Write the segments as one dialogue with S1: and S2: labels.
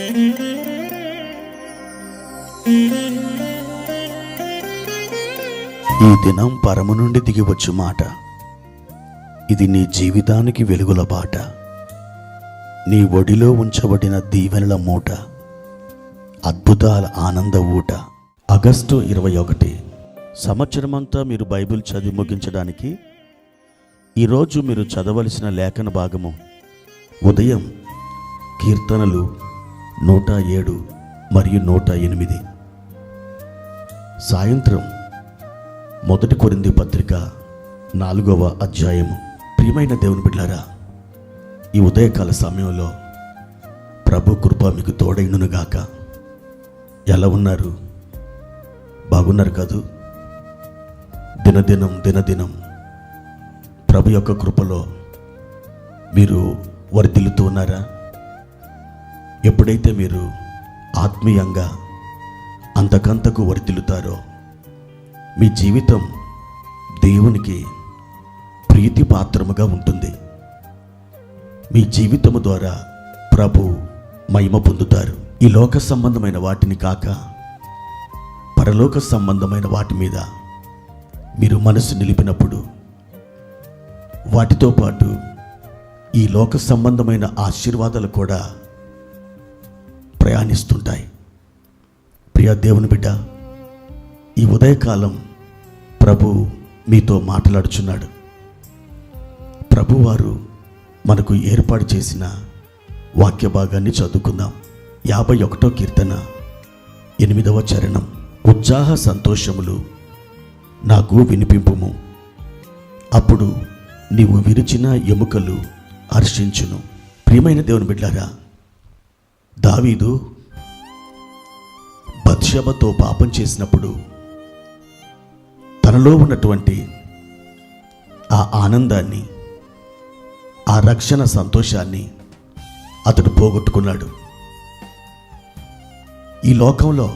S1: ఈ దినం పరము నుండి దిగివచ్చు మాట, ఇది నీ జీవితానికి వెలుగుల బాట, నీ ఒడిలో ఉంచబడిన దీవెనల మూట, అద్భుతాల ఆనంద ఊట. ఆగస్టు 21. సంవత్సరమంతా మీరు బైబిల్ చదివి ముగించడానికి ఈరోజు మీరు చదవలసిన లేఖన భాగము ఉదయం కీర్తనలు 107 మరియు 108, సాయంత్రం 1 కొరింథీ పత్రిక 4వ అధ్యాయము. ప్రియమైన దేవుని బిడ్డలారా, ఈ ఉదయకాల సమయంలో ప్రభు కృప మీకు తోడైనుగాక. ఎలా ఉన్నారు? బాగున్నారు కాదు? దినదినం ప్రభు యొక్క కృపలో మీరు వర్ధిల్లుతూ ఉన్నారా? ఎప్పుడైతే మీరు ఆత్మీయంగా అంతకంతకు వర్ధిల్లుతారో మీ జీవితం దేవునికి ప్రీతి పాత్రముగా ఉంటుంది. మీ జీవితము ద్వారా ప్రభు మహిమ పొందుతారు. ఈ లోక సంబంధమైన వాటిని కాక పరలోక సంబంధమైన వాటి మీద మీరు మనసు నిలిపినప్పుడు వాటితో పాటు ఈ లోక సంబంధమైన ఆశీర్వాదాలు కూడా ప్రయాణిస్తుంటాయి. ప్రియ దేవుని బిడ్డ, ఈ ఉదయకాలం ప్రభు మీతో మాట్లాడుచున్నాడు. ప్రభువారు మనకు ఏర్పాటు చేసిన వాక్య భాగాన్ని చదువుకుందాం. 51వ కీర్తన 8వ చరణం. ఉత్సాహ సంతోషములు నాకు వినిపింపుము, అప్పుడు నీవు విరిచిన ఎముకలు హర్షించును. ప్రియమైన దేవుని బిడ్డలారా, దావీదు బత్షెబతో పాపం చేసినప్పుడు తనలో ఉన్నటువంటి ఆ ఆనందాన్ని, ఆ రక్షణ సంతోషాన్ని అతడు పోగొట్టుకున్నాడు. ఈ లోకంలో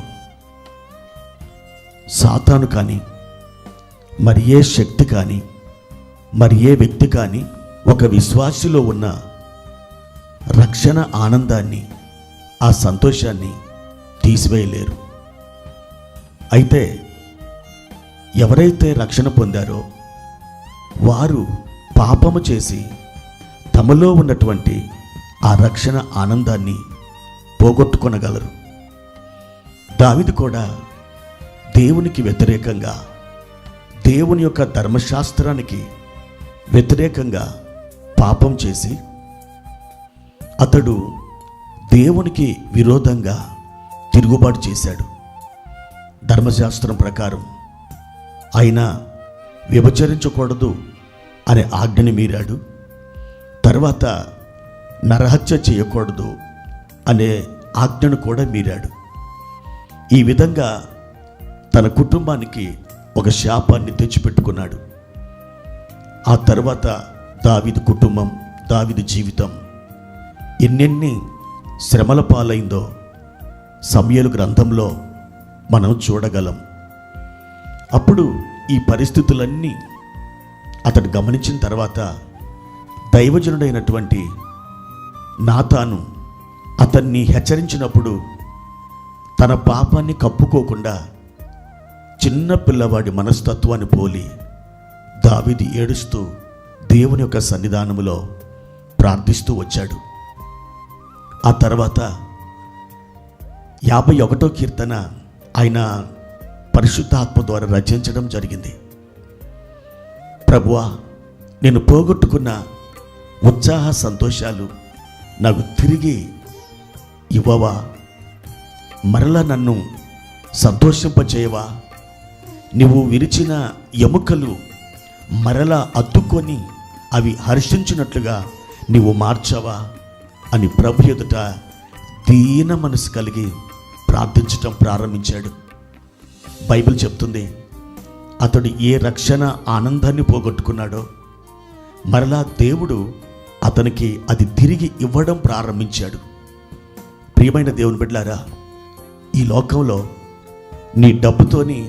S1: సాతాను కానీ, మరి ఏ శక్తి కానీ, మరి ఏ వ్యక్తి కానీ ఒక విశ్వాసిలో ఉన్న రక్షణ ఆనందాన్ని, ఆ సంతోషాన్ని తీసివేయలేరు. అయితే ఎవరైతే రక్షణ పొందారో వారు పాపము చేసి తమలో ఉన్నటువంటి ఆ రక్షణ ఆనందాన్ని పోగొట్టుకొనగలరు. దావీదు కూడా దేవునికి వ్యతిరేకంగా, దేవుని యొక్క ధర్మశాస్త్రానికి వ్యతిరేకంగా పాపం చేసి అతడు దేవునికి విరోధంగా తిరుగుబాటు చేశాడు. ధర్మశాస్త్రం ప్రకారం ఆయన వ్యభిచరించకూడదు అనే ఆజ్ఞని మీరాడు. తర్వాత నరహత్య చేయకూడదు అనే ఆజ్ఞను కూడా మీరాడు. ఈ విధంగా తన కుటుంబానికి ఒక శాపాన్ని తెచ్చిపెట్టుకున్నాడు. ఆ తర్వాత దావీదు కుటుంబం, దావీదు జీవితం ఎన్నెన్ని శ్రమల పాలైందో సమూయేలు గ్రంథంలో మనం చూడగలం. అప్పుడు ఈ పరిస్థితులన్నీ అతడు గమనించిన తర్వాత దైవజనుడైనటువంటి నాతాను అతన్ని హెచ్చరించినప్పుడు తన పాపాన్ని కప్పుకోకుండా చిన్న పిల్లవాడి మనస్తత్వాన్ని పోలి దావీదు ఏడుస్తూ దేవుని యొక్క సన్నిధానములో ప్రార్థిస్తూ వచ్చాడు. ఆ తర్వాత 51వ కీర్తన ఆయన పరిశుద్ధాత్మ ద్వారా రచించడం జరిగింది. ప్రభువా, నేను పోగొట్టుకున్న ఉత్సాహ సంతోషాలు నాకు తిరిగి ఇవ్వవా? మరలా నన్ను సంతోషింపచేయవా? నీవు విరిచిన ఎముకలు మరలా అద్దుకొని అవి హర్షించినట్లుగా నీవు మార్చవా అని ప్రభు ఎదుట దీన మనసు కలిగి ప్రార్థించటం ప్రారంభించాడు. బైబిల్ చెప్తుంది, అతడు ఏ రక్షణ ఆనందాన్ని పోగొట్టుకున్నాడో మరలా దేవుడు అతనికి అది తిరిగి ఇవ్వడం ప్రారంభించాడు. ప్రియమైన దేవుని బిడ్డలారా, ఈ లోకంలో నీ డబ్బుతోని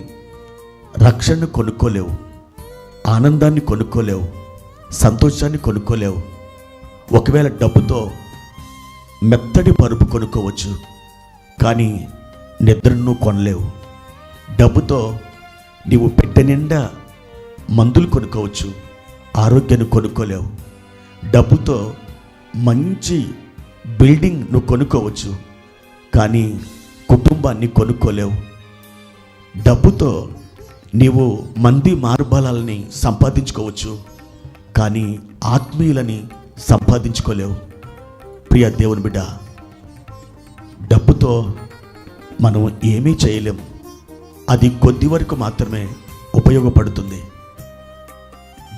S1: రక్షణను కొనుక్కోలేవు, ఆనందాన్ని కొనుక్కోలేవు, సంతోషాన్ని కొనుక్కోలేవు. ఒకవేళ డబ్బుతో మెత్తడి పరుపు కొనుక్కోవచ్చు, కానీ నిద్రను కొనలేవు. డబ్బుతో నీవు పెట్టె నిండా మందులు కొనుక్కోవచ్చు, ఆరోగ్యాన్ని కొనుక్కోలేవు. డబ్బుతో మంచి బిల్డింగ్ నువ్వు కొనుక్కోవచ్చు, కానీ కుటుంబాన్ని కొనుక్కోలేవు. డబ్బుతో నీవు మంది మార్బలాలని సంపాదించుకోవచ్చు, కానీ ఆత్మీయులని సంపాదించుకోలేవు. ప్రియ దేవుని బిడ్డ, డబ్బుతో మనం ఏమీ చేయలేం. అది కొద్ది వరకు మాత్రమే ఉపయోగపడుతుంది.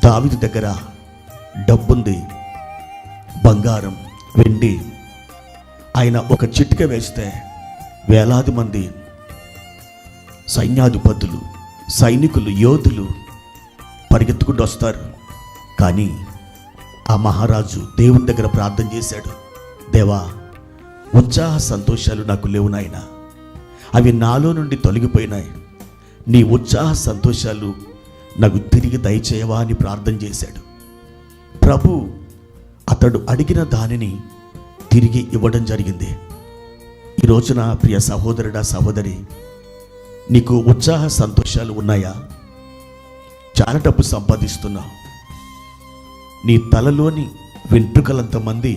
S1: దావీదు దగ్గర డబ్బుంది, బంగారం, వెండి. ఆయన ఒక చిటిక వేస్తే వేలాది మంది సైన్యాధిపతులు, సైనికులు, యోధులు పరిగెత్తుకుంటూ వస్తారు. కానీ ఆ మహారాజు దేవుని దగ్గర ప్రార్థన చేశాడు, దేవా, ఉత్సాహ సంతోషాలు నాకు లేవు నాయనా, అవి నాలో నుండి తొలగిపోయినాయి. నీ ఉత్సాహ సంతోషాలు నాకు తిరిగి దయచేయవా అని ప్రార్థన చేశాడు. ప్రభు అతడు అడిగిన దానిని తిరిగి ఇవ్వడం జరిగింది. ఈ రోజున ప్రియ సహోదరుడా, సహోదరి, నీకు ఉత్సాహ సంతోషాలు ఉన్నాయా? చాలా డబ్బు సంపాదిస్తున్నావు, నీ తలలోని వెంట్రుకలంతమంది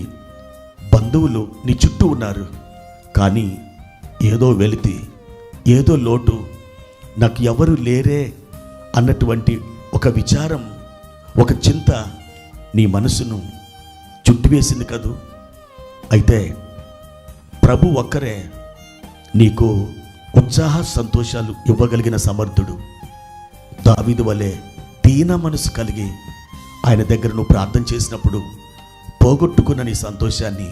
S1: బంధువులు నీ చుట్టూ ఉన్నారు, కానీ ఏదో వెలితి, ఏదో లోటు, నాకు ఎవరు లేరే అన్నటువంటి ఒక విచారం, ఒక చింత నీ మనసును చుట్టివేసింది కదూ. అయితే ప్రభు ఒక్కరే నీకు ఉత్సాహ సంతోషాలు ఇవ్వగలిగిన సమర్థుడు. దావీదు వలె దీన మనసు కలిగి ఆయన దగ్గర నువ్వు ప్రార్థన చేసినప్పుడు పోగొట్టుకున్న నీ సంతోషాన్ని,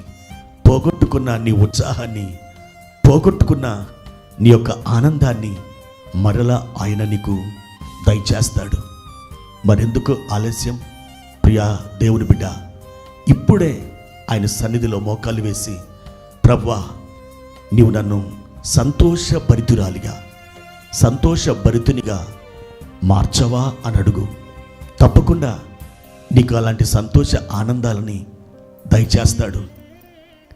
S1: పోగొట్టుకున్న నీ ఉత్సాహాన్ని, పోగొట్టుకున్న నీ యొక్క ఆనందాన్ని మరలా ఆయన నీకు దయచేస్తాడు. మరెందుకు ఆలస్యం? ప్రియా దేవుని బిడ్డ, ఇప్పుడే ఆయన సన్నిధిలో మోకాలు వేసి, ప్రభువా, నీవు నన్ను సంతోషభరితురాలిగా, సంతోషభరితునిగా మార్చవా అని అడుగు. తప్పకుండా నీకు అలాంటి సంతోష ఆనందాలని దయచేస్తాడు.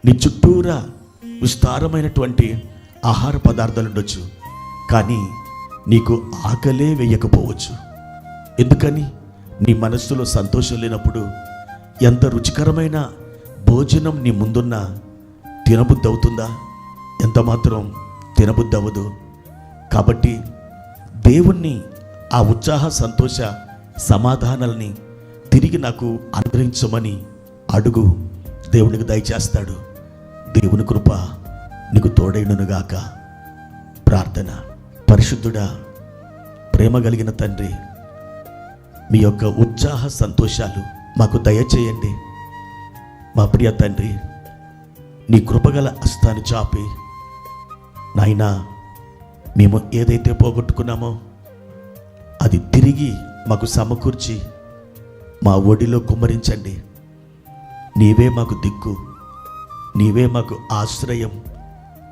S1: నీ చుట్టూరా విస్తారమైనటువంటి ఆహార పదార్థాలు ఉండొచ్చు, కానీ నీకు ఆకలే వేయకపోవచ్చు. ఎందుకని? నీ మనస్సులో సంతోషం లేనప్పుడు ఎంత రుచికరమైన భోజనం నీ ముందున్నా తినబుద్ధి అవుతుందా? ఎంత మాత్రం తినబుద్ధి అవ్వదు. కాబట్టి దేవుణ్ణి, ఆ ఉత్సాహ సంతోష సమాధానాలని తిరిగి నాకు అనుగ్రహించమని అడుగు. దేవునికి దయచేస్తాడు. దేవుని కృప నీకు తోడైననుగాక. ప్రార్థన. పరిశుద్ధుడా, ప్రేమ కలిగిన తండ్రి, మీ యొక్క ఉత్సాహ సంతోషాలు మాకు దయచేయండి. మా ప్రియ తండ్రి, నీ కృపగల హస్తాన్ని చాపి నాయనా, మేము ఏదైతే పోగొట్టుకున్నామో అది తిరిగి మాకు సమకూర్చి మా ఒడిలో కుమ్మరించండి. నీవే మాకు దిక్కు, నీవే మాకు ఆశ్రయం,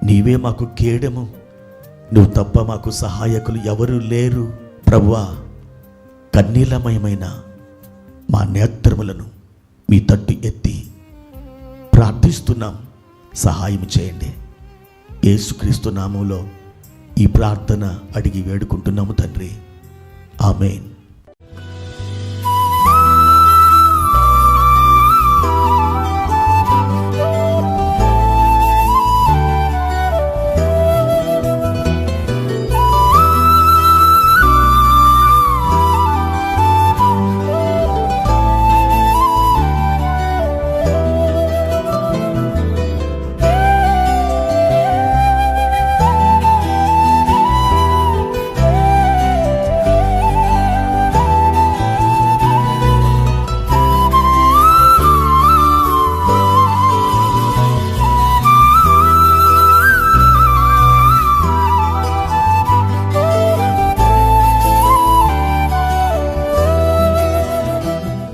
S1: నీవే మాకు కేడము. నువ్వు తప్ప మాకు సహాయకులు ఎవరు లేరు. ప్రభువా, కన్నీలమయమైన మా నేత్రములను మీ తట్టు ఎత్తి ప్రార్థిస్తున్నాం, సహాయం చేయండి. యేసుక్రీస్తు నామములో ఈ ప్రార్థన అడిగి వేడుకుంటున్నాము తండ్రి. ఆమేన్.